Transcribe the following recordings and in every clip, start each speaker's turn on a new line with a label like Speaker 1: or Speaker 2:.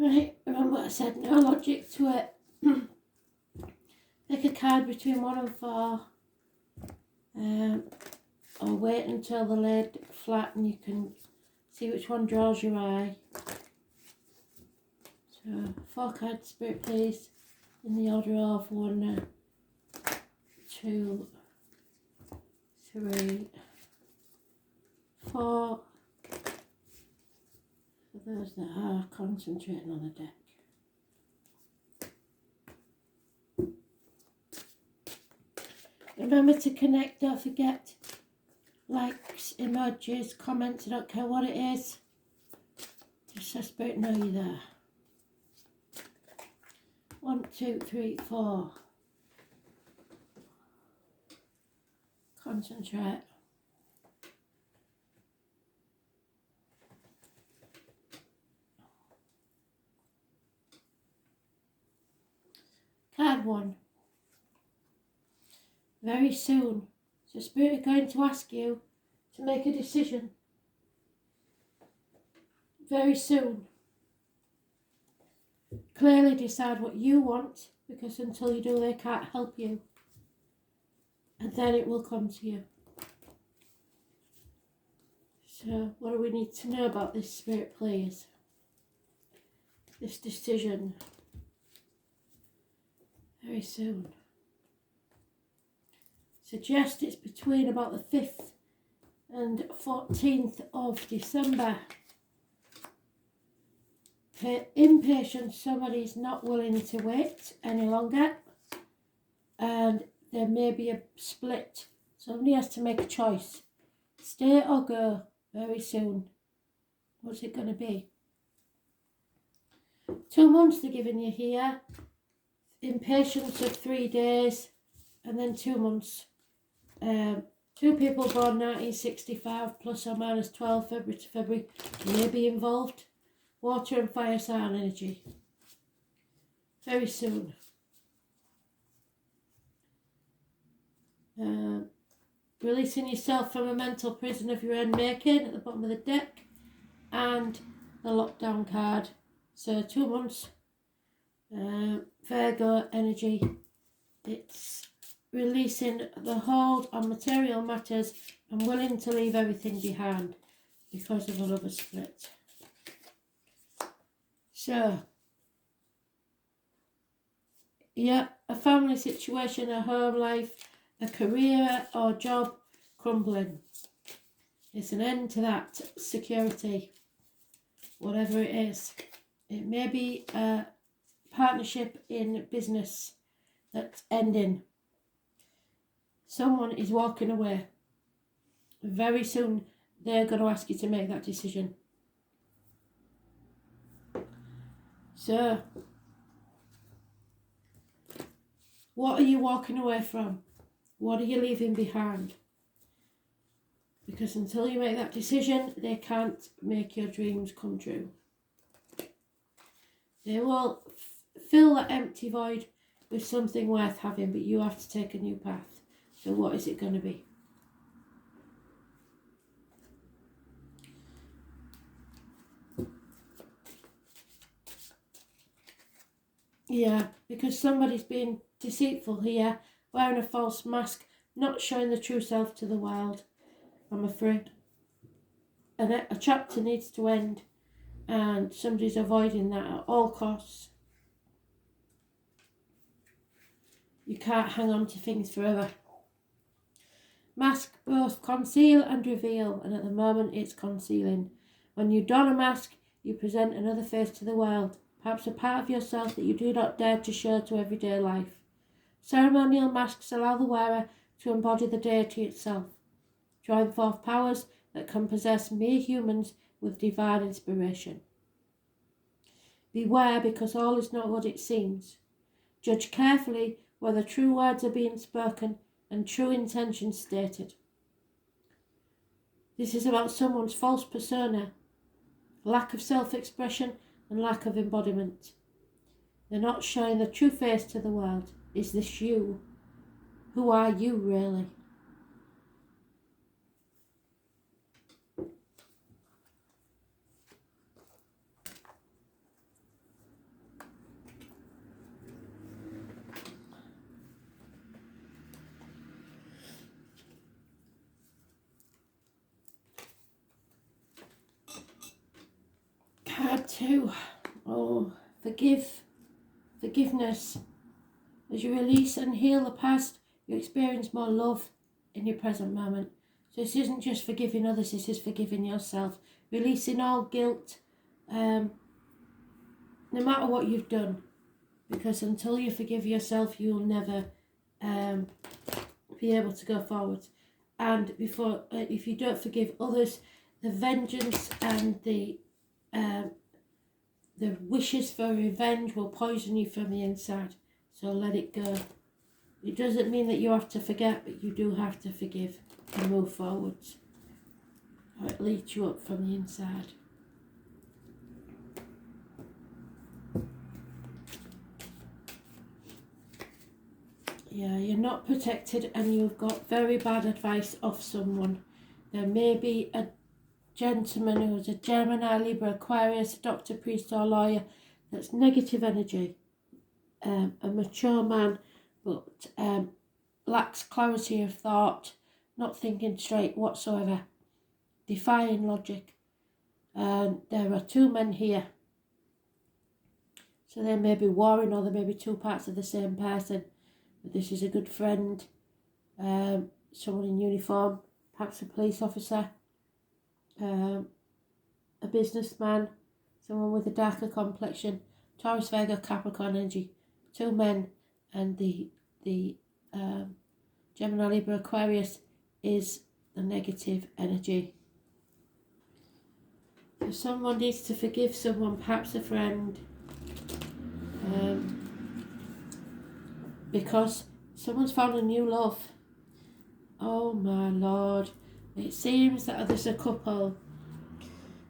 Speaker 1: Right, remember what I said, no logic to it. Pick a card between 1 and 4. Or wait until the lid flat and you can see which one draws your eye. So 4 cards, Spirit please, in the order of 1, 2, 3, 4. For those that are concentrating on the deck. Remember to connect, don't forget. Likes, emojis, comments, I don't care what it is. Just so Spirit know you're there. 1, 2, 3, 4. Concentrate. Card 1. Very soon. So Spirit are going to ask you to make a decision. Very soon. Clearly decide what you want, because until you do they can't help you. And then it will come to you. So what do we need to know about this, Spirit please? This decision. Very soon. Suggest it's between about the 5th and 14th of December. Impatient, somebody's not willing to wait any longer, and there may be a split. Somebody has to make a choice. Stay or go very soon. What's it going to be? 2 months they're giving you here. Impatience of 3 days, and then 2 months. 2 people born 1965 plus or minus 12 February to February may be involved. Water and fire sign energy. Very soon. Releasing yourself from a mental prison of your own making at the bottom of the deck. And the lockdown card. So 2 months. Virgo energy. It's releasing the hold on material matters and willing to leave everything behind because of a lover split. So, yeah, a family situation, a home life, a career or job crumbling. It's an end to that security, whatever it is. It may be a partnership in business that's ending. Someone is walking away. Very soon they're going to ask you to make that decision. So, what are you walking away from? What are you leaving behind? Because until you make that decision, they can't make your dreams come true. They will fill that empty void with something worth having, but you have to take a new path. So what is it going to be? Yeah, because somebody's being deceitful here, wearing a false mask, not showing the true self to the world, I'm afraid. And a chapter needs to end, and somebody's avoiding that at all costs. You can't hang on to things forever. Mask both conceal and reveal, and at the moment it's concealing. When you don a mask, you present another face to the world, perhaps a part of yourself that you do not dare to show to everyday life. Ceremonial masks allow the wearer to embody the deity itself, drawing forth powers that can possess mere humans with divine inspiration. Beware, because all is not what it seems. Judge carefully whether true words are being spoken and true intentions stated. This is about someone's false persona, lack of self-expression and lack of embodiment. They're not showing the true face to the world. Is this you? Who are you really? hard too. Oh, forgiveness. As you release and heal the past, you experience more love in your present moment. So this isn't just forgiving others, this is forgiving yourself. Releasing all guilt, no matter what you've done. Because until you forgive yourself, you'll never be able to go forward. And if you don't forgive others, the vengeance and the wishes for revenge will poison you from the inside. So let it go. It doesn't mean that you have to forget, but you do have to forgive and move forwards. Or it leads you up from the inside. Yeah, you're not protected and you've got very bad advice off someone. There may be a gentleman who's a Gemini, Libra, Aquarius, doctor, priest or lawyer that's negative energy. A mature man, but lacks clarity of thought, not thinking straight whatsoever, defying logic. And there are two men here. So they may be warring, or they may be two parts of the same person. But this is a good friend, someone in uniform, perhaps a police officer, a businessman, someone with a darker complexion, Taurus, Virgo, Capricorn energy. Two men, and the Gemini, Libra, Aquarius is the negative energy. So someone needs to forgive someone, perhaps a friend, because someone's found a new love. Oh my Lord. It seems that there's a couple.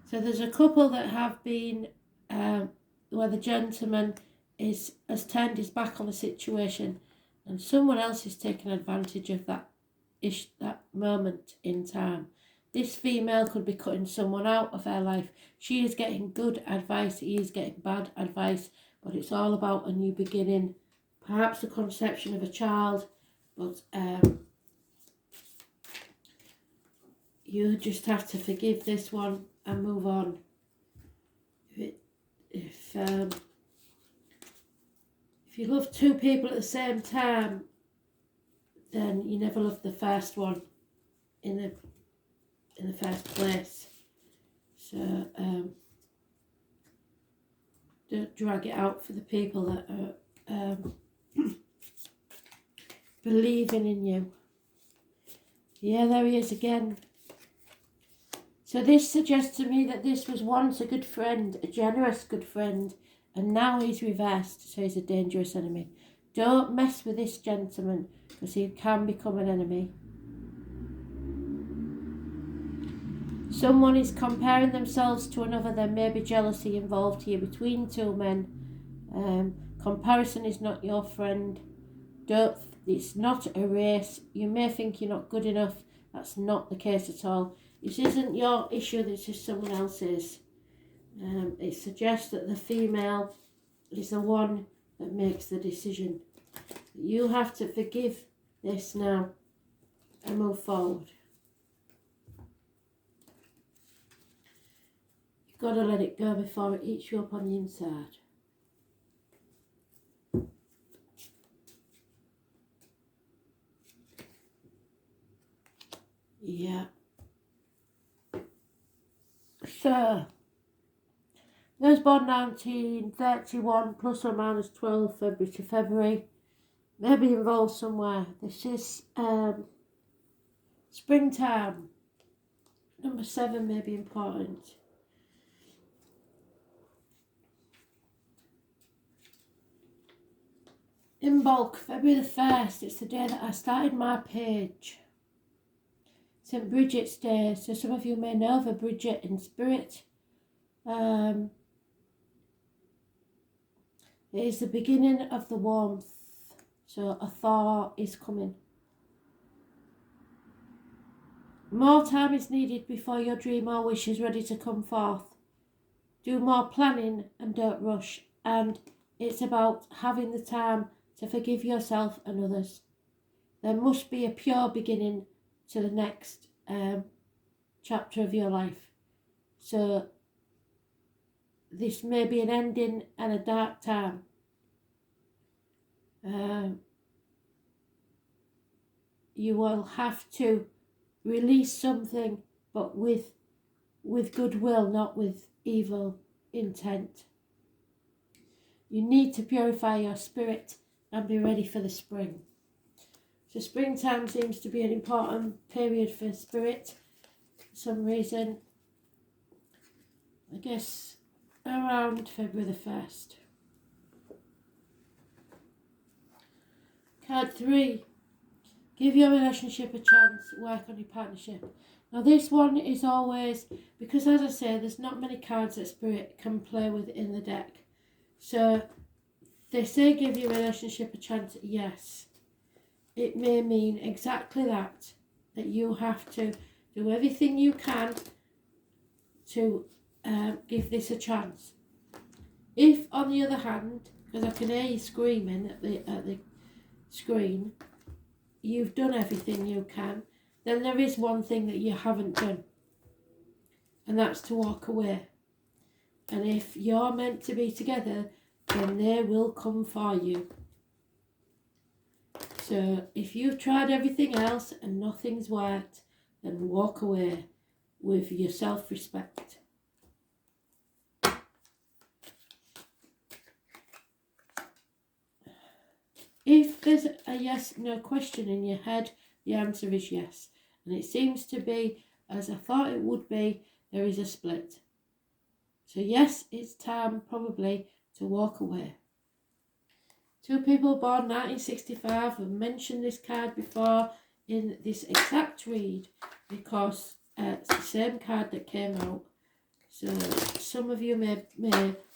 Speaker 1: So there's a couple that have been, where the gentleman has turned his back on the situation and someone else is taking advantage of that moment in time. This female could be cutting someone out of her life. She is getting good advice, he is getting bad advice, but it's all about a new beginning, perhaps the conception of a child, but you just have to forgive this one and move on. If you love two people at the same time, then you never loved the first one in the first place. So don't drag it out for the people that are believing in you. Yeah, there he is again. So this suggests to me that this was once a good friend, a generous good friend, and now he's reversed, so he's a dangerous enemy. Don't mess with this gentleman, because he can become an enemy. Someone is comparing themselves to another. There may be jealousy involved here between two men. Comparison is not your friend. It's not a race. You may think you're not good enough. That's not the case at all. This isn't your issue, this is someone else's. It suggests that the female is the one that makes the decision. You have to forgive this now and move forward. You've got to let it go before it eats you up on the inside. Yeah. So, those born 1931 plus or minus 12 February to February may be involved somewhere. This is springtime. Number 7 may be important. In bulk, February the 1st, it's the day that I started my page. St. Bridget's Day, so some of you may know of a Bridget in spirit. It is the beginning of the warmth, so a thaw is coming. More time is needed before your dream or wish is ready to come forth. Do more planning and don't rush, and it's about having the time to forgive yourself and others. There must be a pure beginning to the next chapter of your life. So this may be an ending and a dark time. You will have to release something, but with goodwill, not with evil intent. You need to purify your spirit and be ready for the spring. So springtime seems to be an important period for spirit for some reason. I guess around February the 1st. Card 3. Give your relationship a chance. Work on your partnership. Now this one is always, because as I say, there's not many cards that Spirit can play with in the deck. So they say give your relationship a chance. Yes. It may mean exactly that you have to do everything you can to give this a chance. If, on the other hand, because I can hear you screaming at the screen, you've done everything you can, then there is one thing that you haven't done, and that's to walk away. And if you're meant to be together, then they will come for you. So if you've tried everything else and nothing's worked, then walk away with your self-respect. If there's a yes/no question in your head, the answer is yes. And it seems to be, as I thought it would be, there is a split. So yes, it's time probably to walk away. 2 people born 1965 have mentioned this card before in this exact read because it's the same card that came out. So some of you may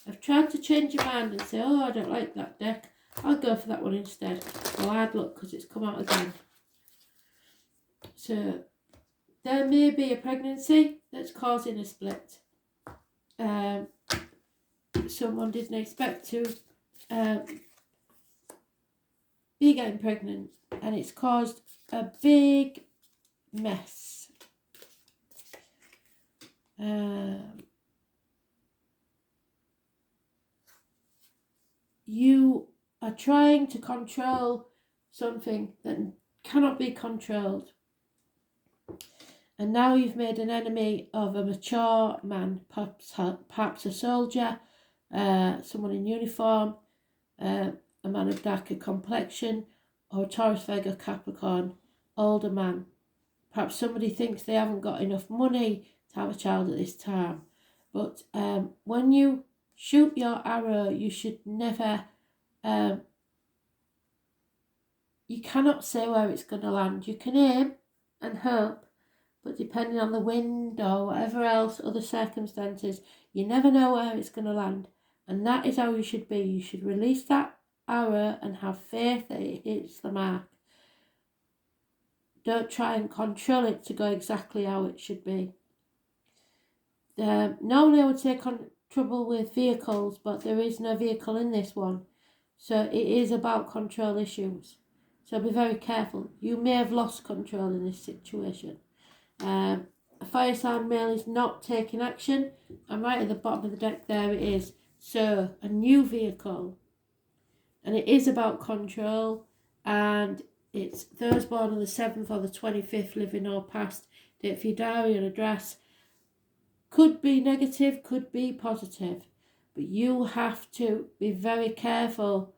Speaker 1: have tried to change your mind and say, oh, I don't like that deck. I'll go for that one instead. Well, hard luck because it's come out again. So there may be a pregnancy that's causing a split. Someone didn't expect to be getting pregnant, and it's caused a big mess. You are trying to control something that cannot be controlled. And now you've made an enemy of a mature man, perhaps a soldier, someone in uniform, a man of darker complexion, or a Taurus, Virgo, Capricorn, older man. Perhaps somebody thinks they haven't got enough money to have a child at this time. But when you shoot your arrow, you should never, you cannot say where it's going to land. You can aim and hope, but depending on the wind or whatever else, other circumstances, you never know where it's going to land. And that is how you should be. You should release that arrow and have faith that it hits the mark. Don't try and control it to go exactly how it should be. Normally I would say trouble with vehicles, but there is no vehicle in this one. So it is about control issues. So be very careful. You may have lost control in this situation. A fire sign male is not taking action, and right at the bottom of the deck there it is. So a new vehicle, and it is about control, and it's those born on the 7th or the 25th, living or past, date for your diary and address. Could be negative, could be positive, but you have to be very careful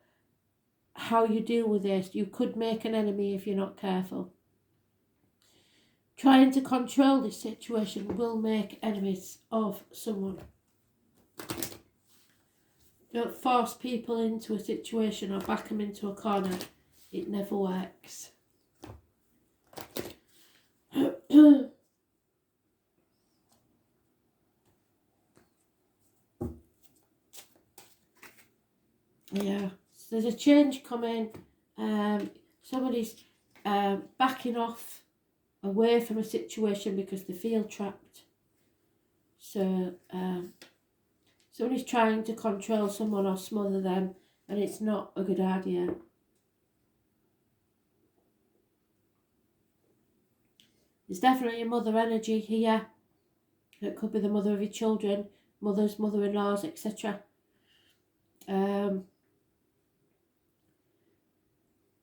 Speaker 1: how you deal with this. You could make an enemy if you're not careful. Trying to control this situation will make enemies of someone. Don't force people into a situation or back them into a corner. It never works. Yeah, so there's a change coming. Somebody's backing off away from a situation because they feel trapped. So somebody's trying to control someone or smother them, and it's not a good idea. There's definitely a mother energy here. It could be the mother of your children, mothers, mother-in-laws, etc.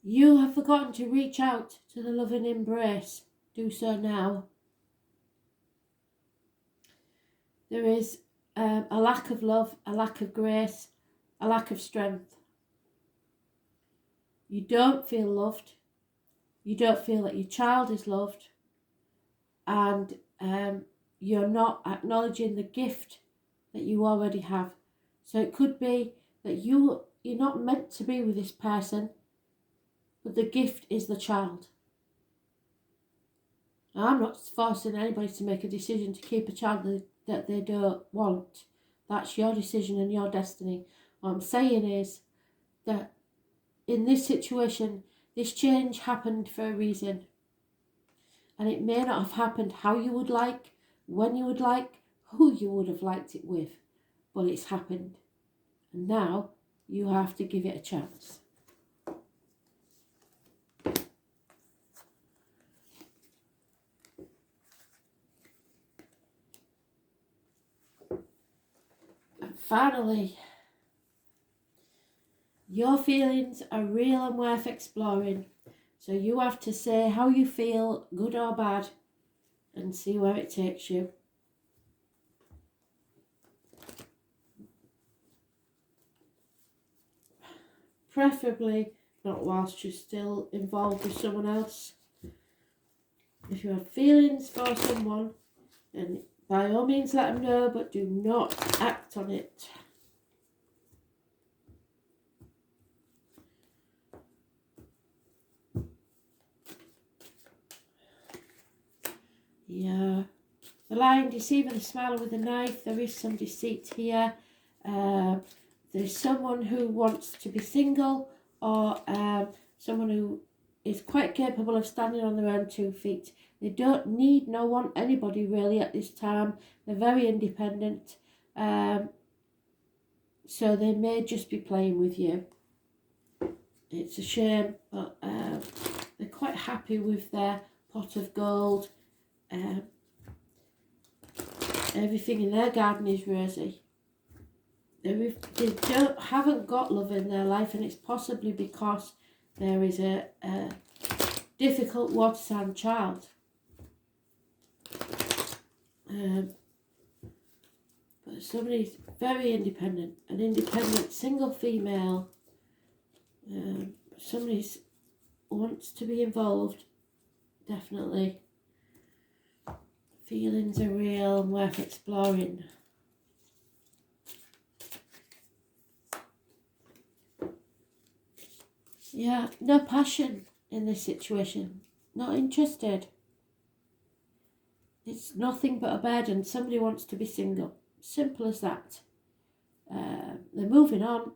Speaker 1: You have forgotten to reach out to the loving embrace. Do so now. There is a lack of love, a lack of grace, a lack of strength. You don't feel loved. You don't feel that your child is loved. And you're not acknowledging the gift that you already have. So it could be that you're not meant to be with this person, but the gift is the child. Now, I'm not forcing anybody to make a decision to keep a child that they don't want. That's your decision and your destiny. What I'm saying is that in this situation, this change happened for a reason. And it may not have happened how you would like, when you would like, who you would have liked it with. But it's happened. And now you have to give it a chance. And finally, your feelings are real and worth exploring. So you have to say how you feel, good or bad, and see where it takes you. Preferably not whilst you're still involved with someone else. If you have feelings for someone, then by all means let them know, but do not act on it. Yeah. The lying deceiver, the smiler with a knife, there is some deceit here. There's someone who wants to be single, or someone who is quite capable of standing on their own 2 feet. They don't need anybody really at this time. They're very independent. So they may just be playing with you. It's a shame, but they're quite happy with their pot of gold. Everything in their garden is rosy. They haven't got love in their life, and it's possibly because there is a difficult water sign child. But somebody's very independent, an independent single female. Somebody wants to be involved, definitely. Feelings are real and worth exploring. Yeah, no passion in this situation. Not interested. It's nothing but a burden. Somebody wants to be single. Simple as that. They're moving on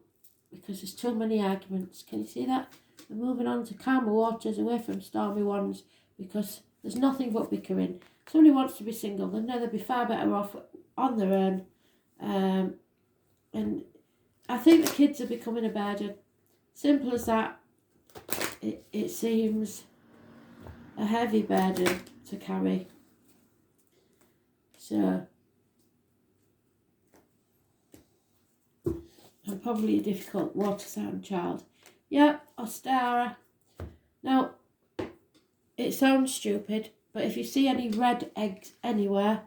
Speaker 1: because there's too many arguments. Can you see that? They're moving on to calmer waters, away from stormy ones, because there's nothing but bickering. Somebody wants to be single. They'd rather be far better off on their own. And I think the kids are becoming a burden. Simple as that. It seems a heavy burden to carry. So, and probably a difficult water sign child. Yeah, Ostara. Now, it sounds stupid, but if you see any red eggs anywhere,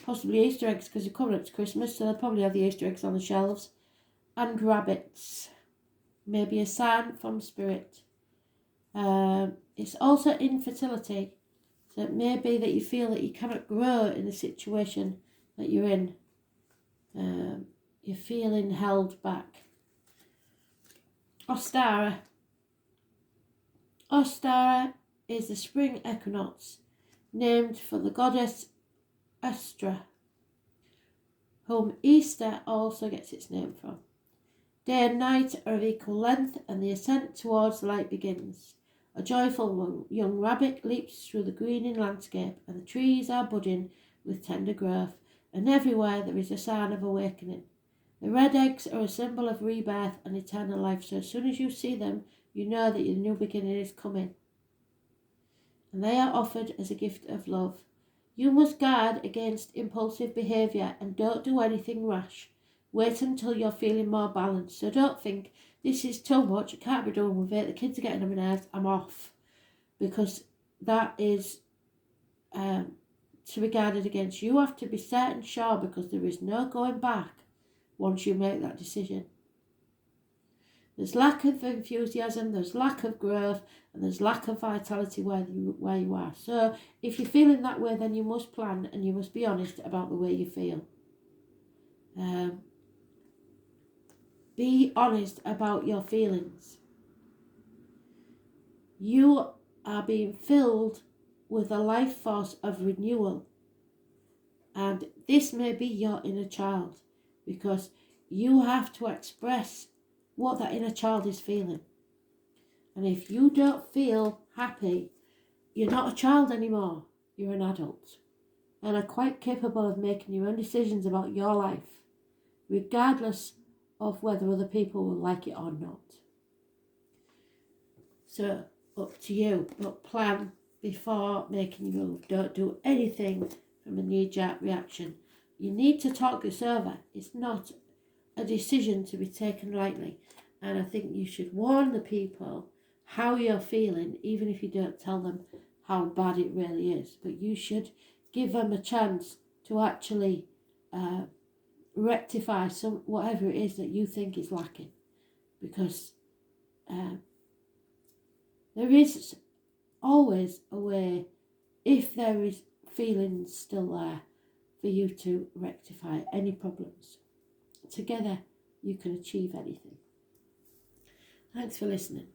Speaker 1: possibly Easter eggs because you're coming up to Christmas, so they'll probably have the Easter eggs on the shelves, and rabbits, maybe a sign from spirit. It's also infertility, so it may be that you feel that you cannot grow in the situation that you're in. You're feeling held back. Ostara. Ostara is the spring equinox, named for the goddess Astra, whom Easter also gets its name from. Day and night are of equal length, and the ascent towards the light begins. A joyful young rabbit leaps through the greening landscape, and the trees are budding with tender growth, and everywhere there is a sign of awakening. The red eggs are a symbol of rebirth and eternal life, so as soon as you see them, you know that your new beginning is coming. And they are offered as a gift of love. You must guard against impulsive behaviour and don't do anything rash. Wait until you're feeling more balanced. So don't think, this is too much, I can't be doing with it, the kids are getting on my nerves, I'm off. Because that is to be guarded against. You have to be certain sure, because there is no going back once you make that decision. There's lack of enthusiasm, there's lack of growth, and there's lack of vitality where you are. So if you're feeling that way, then you must plan and you must be honest about the way you feel. Be honest about your feelings. You are being filled with a life force of renewal. And this may be your inner child, because you have to express what that inner child is feeling. And if you don't feel happy, you're not a child anymore, you're an adult, and are quite capable of making your own decisions about your life, regardless of whether other people will like it or not. So, up to you, but plan before making your move. Don't do anything from a knee-jerk reaction. You need to talk this over. It's not a decision to be taken lightly. And I think you should warn the people how you're feeling, even if you don't tell them how bad it really is. But you should give them a chance to actually rectify whatever it is that you think is lacking. Because there is always a way, if there is feelings still there, for you to rectify any problems. Together you can achieve anything. Thanks for listening.